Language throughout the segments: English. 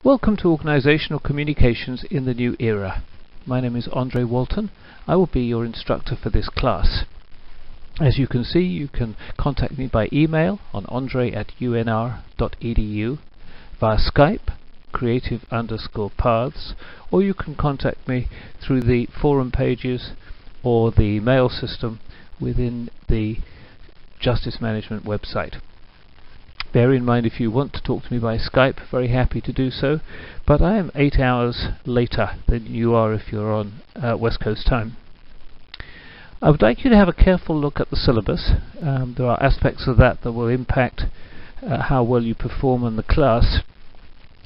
Welcome to Organizational Communications in the New Era. My name is Andre Walton. I will be your instructor for this class. As you can see, you can contact me by email on andre@unr.edu, via Skype, creative_paths, or you can contact me through the forum pages or the mail system within the Justice Management website. Bear in mind, if you want to talk to me by Skype, very happy to do so, but I am 8 hours later than you are if you're on West Coast time. I would like you to have a careful look at the syllabus. There are aspects of that will impact how well you perform in the class.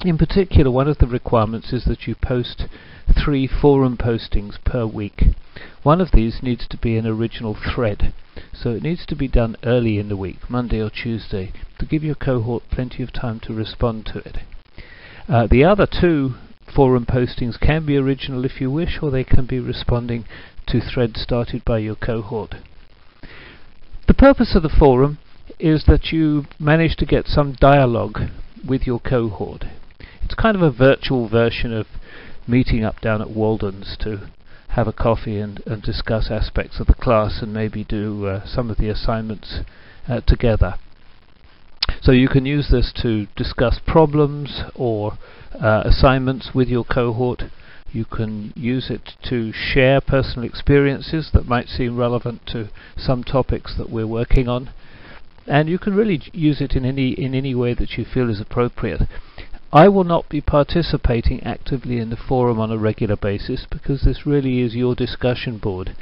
In particular, one of the requirements is that you post 3 forum postings per week. One of these needs to be an original thread, so it needs to be done early in the week, Monday or Tuesday, to give your cohort plenty of time to respond to it. The other 2 forum postings can be original if you wish, or they can be responding to threads started by your cohort. The purpose of the forum is that you manage to get some dialogue with your cohort. It's kind of a virtual version of meeting up down at Walden's to have a coffee and discuss aspects of the class and maybe do some of the assignments together. So you can use this to discuss problems or assignments with your cohort. You can use it to share personal experiences that might seem relevant to some topics that we're working on, and you can really use it in any way that you feel is appropriate. I will not be participating actively in the forum on a regular basis because this really is your discussion board.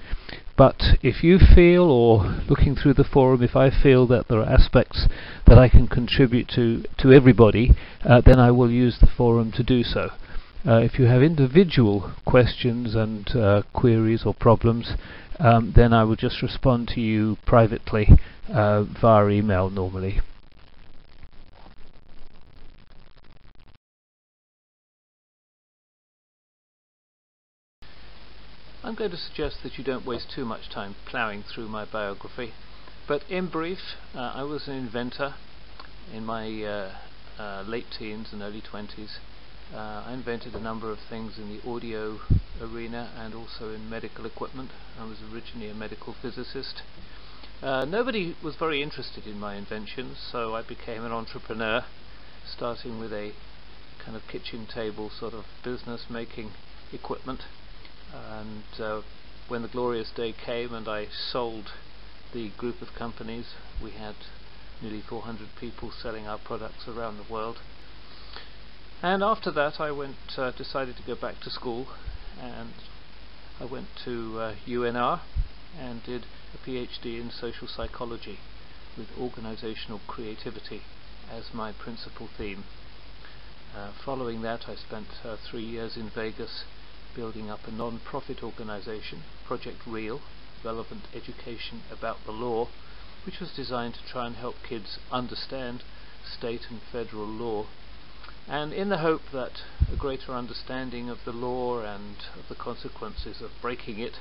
But if you feel, or looking through the forum, if I feel that there are aspects that I can contribute to everybody, then I will use the forum to do so. If you have individual questions and queries or problems, then I will just respond to you privately via email normally. I'm going to suggest that you don't waste too much time ploughing through my biography, but in brief, I was an inventor in my late teens and early 20s. I invented a number of things in the audio arena and also in medical equipment. I was originally a medical physicist. Nobody was very interested in my inventions, so I became an entrepreneur, starting with a kind of kitchen table sort of business making equipment. And when the glorious day came and I sold the group of companies, we had nearly 400 people selling our products around the world. And after that I decided to go back to school, and I went to UNR and did a PhD in social psychology with organizational creativity as my principal theme. Following that, I spent 3 years in Vegas building up a non-profit organization, Project Real, Relevant Education About the Law, which was designed to try and help kids understand state and federal law, and in the hope that a greater understanding of the law and of the consequences of breaking it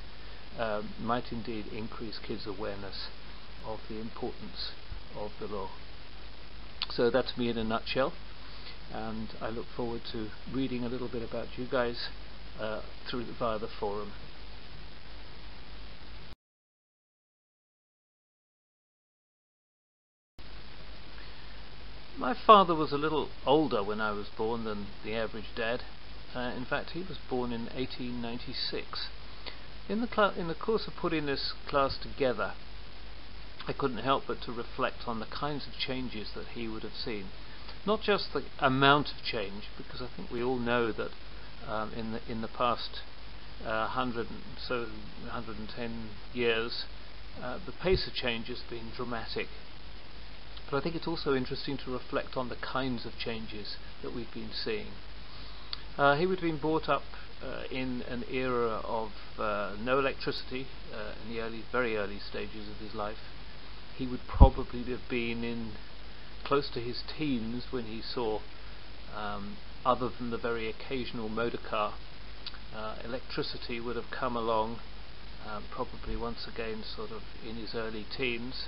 might indeed increase kids' awareness of the importance of the law. So that's me in a nutshell, and I look forward to reading a little bit about you guys via the forum. My father was a little older when I was born than the average dad. In fact, he was born in 1896. In the course of putting this class together, I couldn't help but to reflect on the kinds of changes that he would have seen. Not just the amount of change, because I think we all know that in the past 110 years, the pace of change has been dramatic. But I think it's also interesting to reflect on the kinds of changes that we've been seeing. He would have been brought up in an era of no electricity in the very early stages of his life. He would probably have been in close to his teens when he saw, other than the very occasional motor car, electricity would have come along, probably once again sort of in his early teens.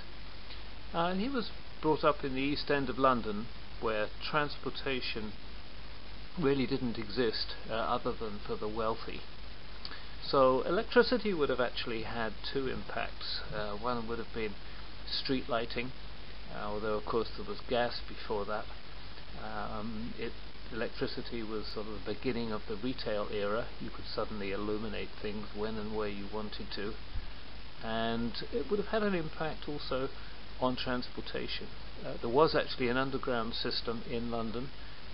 And he was brought up in the East End of London, where transportation really didn't exist other than for the wealthy. So electricity would have actually had two impacts. One would have been street lighting, although of course there was gas before that. Electricity was sort of the beginning of the retail era. You could suddenly illuminate things when and where you wanted to. And it would have had an impact also on transportation. There was actually an underground system in London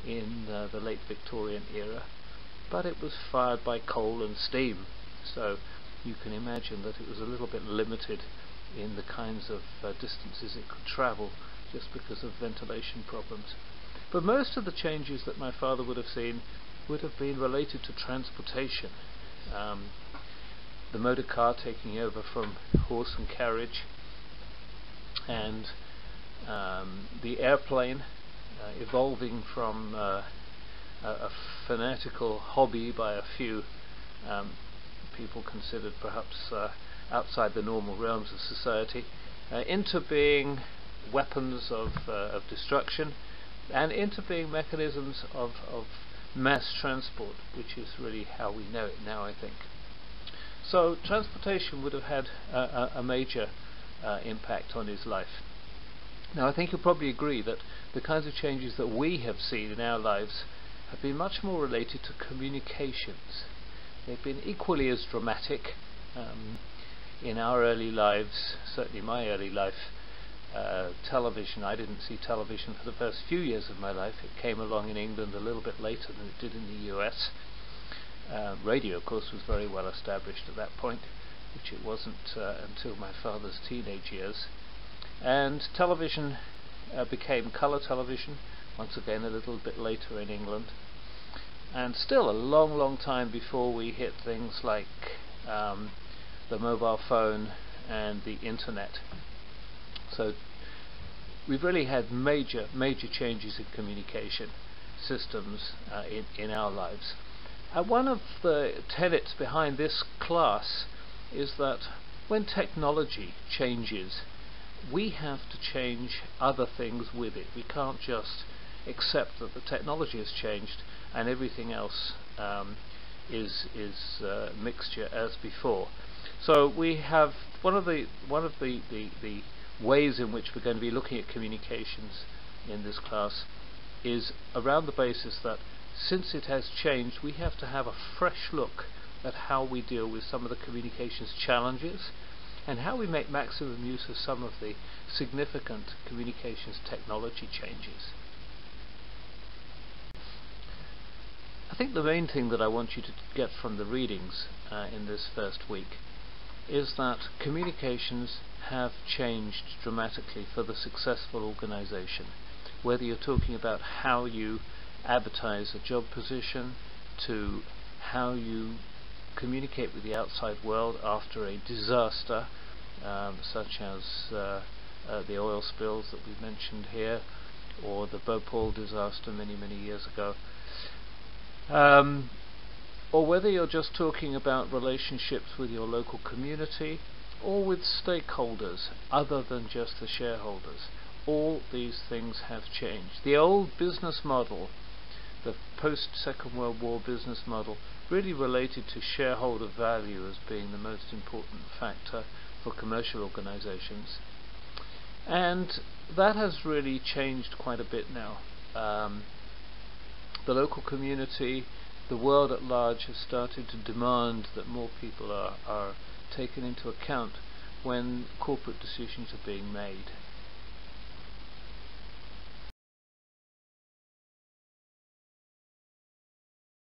in the late Victorian era, but it was fired by coal and steam, so you can imagine that it was a little bit limited in the kinds of distances it could travel, just because of ventilation problems. But most of the changes that my father would have seen would have been related to transportation. The motor car taking over from horse and carriage, and the airplane evolving from a fanatical hobby by a few people considered perhaps outside the normal realms of society, into being weapons of destruction, and into being mechanisms of mass transport, which is really how we know it now, I think. So transportation would have had a major impact on his life. Now I think you'll probably agree that the kinds of changes that we have seen in our lives have been much more related to communications. They've been equally as dramatic. In our early lives, certainly my early life, television, I didn't see television for the first few years of my life. It came along in England a little bit later than it did in the US. Radio, of course, was very well established at that point, which it wasn't until my father's teenage years. And television became colour television, once again a little bit later in England, and still a long time before we hit things like the mobile phone and the internet. So we've really had major changes in communication systems in our lives. One of the tenets behind this class is that when technology changes, we have to change other things with it. We can't just accept that the technology has changed and everything else is mixture as before. So we have one of the ways in which we're going to be looking at communications in this class is around the basis that since it has changed, we have to have a fresh look at how we deal with some of the communications challenges and how we make maximum use of some of the significant communications technology changes. I think the main thing that I want you to get from the readings in this first week is that communications have changed dramatically for the successful organization. Whether you're talking about how you advertise a job position, to how you communicate with the outside world after a disaster, such as the oil spills that we've mentioned here, or the Bhopal disaster many years ago, or whether you're just talking about relationships with your local community or with stakeholders other than just the shareholders. All these things have changed. The old business model, the post-Second World War business model, really related to shareholder value as being the most important factor for commercial organizations. And that has really changed quite a bit now. The local community, the world at large, has started to demand that more people are taken into account when corporate decisions are being made.